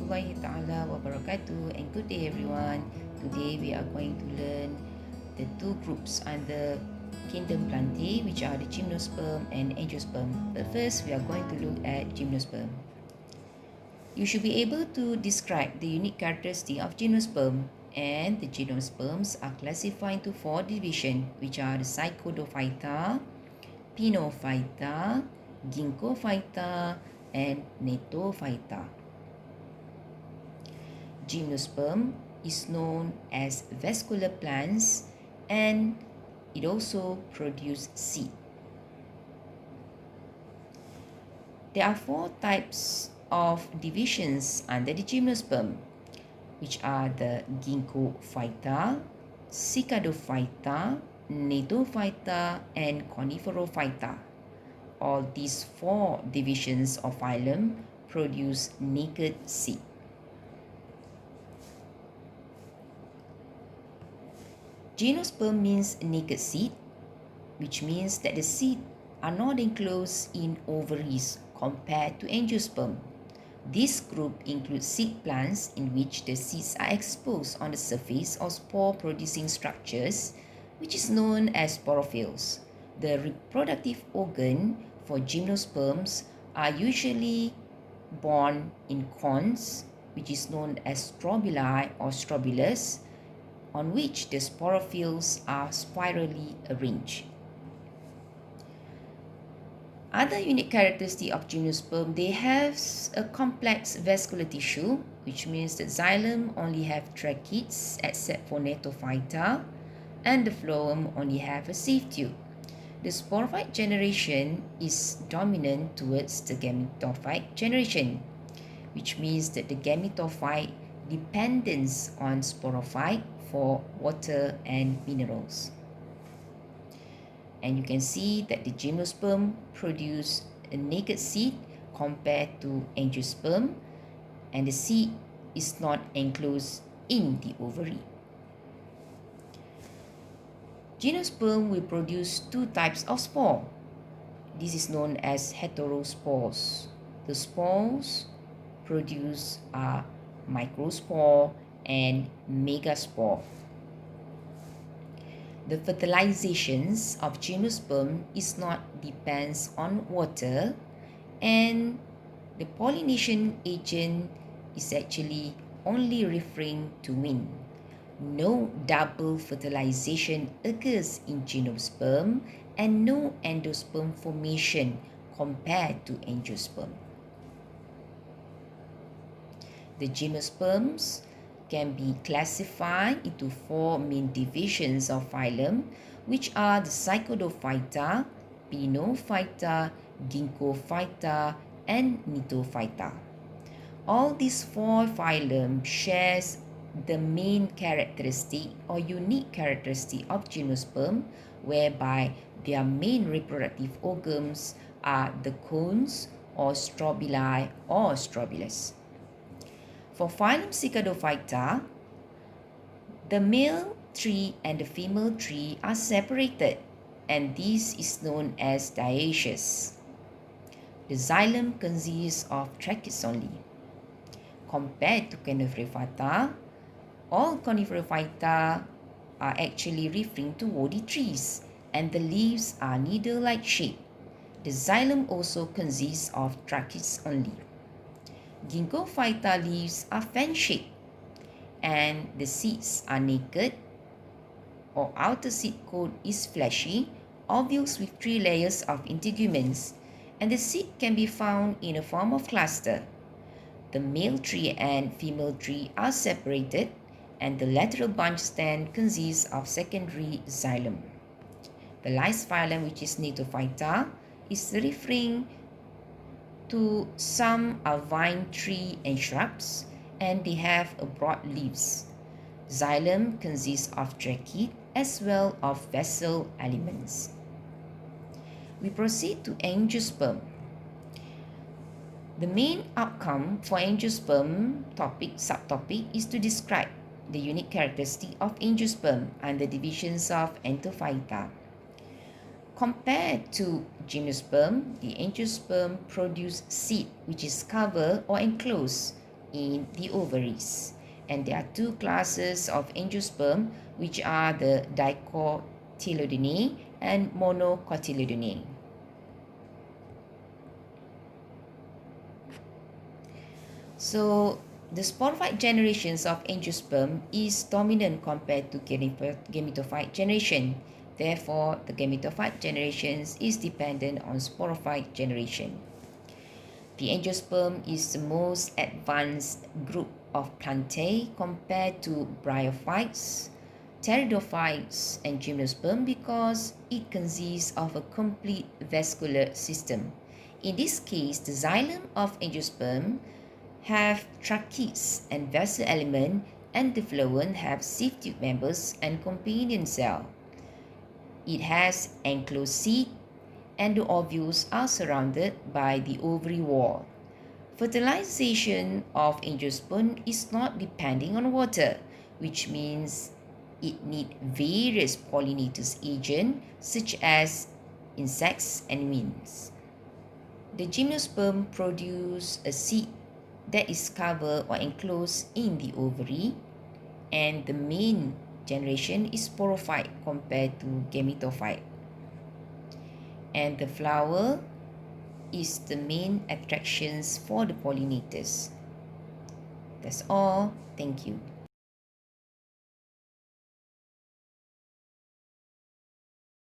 warahmatullahi ta'ala wabarakatuh, and good day everyone. Today we are going to learn the two groups under kingdom Plantae, which are the gymnosperm and angiosperm. But first we are going to look at gymnosperm. You should be able to describe the unique characteristic of gymnosperm, and the gymnosperms are classified into four divisions, which are the Psychodophyta, Pinophyta, Ginkgophyta, and Gnatophyta. Gymnosperm is known as vascular plants, and it also produces seed. There are four types of divisions under the gymnosperm, which are the Ginkgophyta, Cycadophyta, Gnatophyta, and Coniferophyta. All these four divisions of phylum produce naked seed. Gymnosperm means naked seed, which means that the seed are not enclosed in ovaries compared to angiosperm. This group includes seed plants in which the seeds are exposed on the surface of spore-producing structures, which is known as sporophylls. The reproductive organ for gymnosperms are usually born in cones, which is known as strobili or strobilus, on which the sporophylls are spirally arranged. Other unique characteristic of gymnosperm, they have a complex vascular tissue, which means that xylem only have tracheids except for Gnatophyta, and the phloem only have a sieve tube. The sporophyte generation is dominant towards the gametophyte generation, which means that the gametophyte depends on sporophyte for water and minerals. And you can see that the gymnosperm produce a naked seed compared to angiosperm, and the seed is not enclosed in the ovary. Gymnosperm will produce two types of spore. This is known as heterospores. The spores produced are microspore and megaspore. The fertilizations of gymnosperm is not depends on water, and the pollination agent is actually only referring to wind. No double fertilization occurs in gymnosperm, and no endosperm formation compared to angiosperm. The gymnosperms can be classified into four main divisions of phylum, which are the Psychodophyta, Pinophyta, Ginkgophyta, and Gnatophyta. All these four phylum shares the main characteristic or unique characteristic of gymnosperm, whereby their main reproductive organs are the cones or strobili or strobilus. For phylum Cycadophyta, the male tree and the female tree are separated, and this is known as dioecious. The xylem consists of tracheids only. Compared to Coniferophyta, all Coniferophyta are actually referring to woody trees, and the leaves are needle-like shaped. The xylem also consists of tracheids only. Ginkgophyta leaves are fan-shaped, and the seeds are naked, or outer seed coat is fleshy, ovules with 3 layers of integuments, and the seed can be found in a form of cluster. The male tree and female tree are separated, and the lateral bunch stand consists of secondary xylem. The last phylum, which is Gnatophyta, is referring to some are vine tree and shrubs, and they have a broad leaves. Xylem consists of trachea as well of vessel elements. We proceed to angiosperm. The main outcome for angiosperm subtopic is to describe the unique characteristic of angiosperm and the divisions of Gnatophyta. Compared to gymnosperm, the angiosperm produce seed which is covered or enclosed in the ovaries. And there are two classes of angiosperm, which are the dicotyledonate and monocotyledonate. So the sporophyte generations of angiosperm is dominant compared to gametophyte generation. Therefore, the gametophyte generations is dependent on sporophyte generation. The angiosperm is the most advanced group of plantae compared to bryophytes, pteridophytes, and gymnosperm because it consists of a complete vascular system. In this case, the xylem of angiosperm have tracheates and vessel element, and the phloem have sieve tube members and companion cell. It has enclosed seed, and the ovules are surrounded by the ovary wall. Fertilization of angiosperm is not depending on water, which means it needs various pollinators agent such as insects and winds. The gymnosperm produce a seed that is covered or enclosed in the ovary, and the main generation is sporophyte compared to gametophyte. And the flower is the main attractions for the pollinators. That's all. Thank you.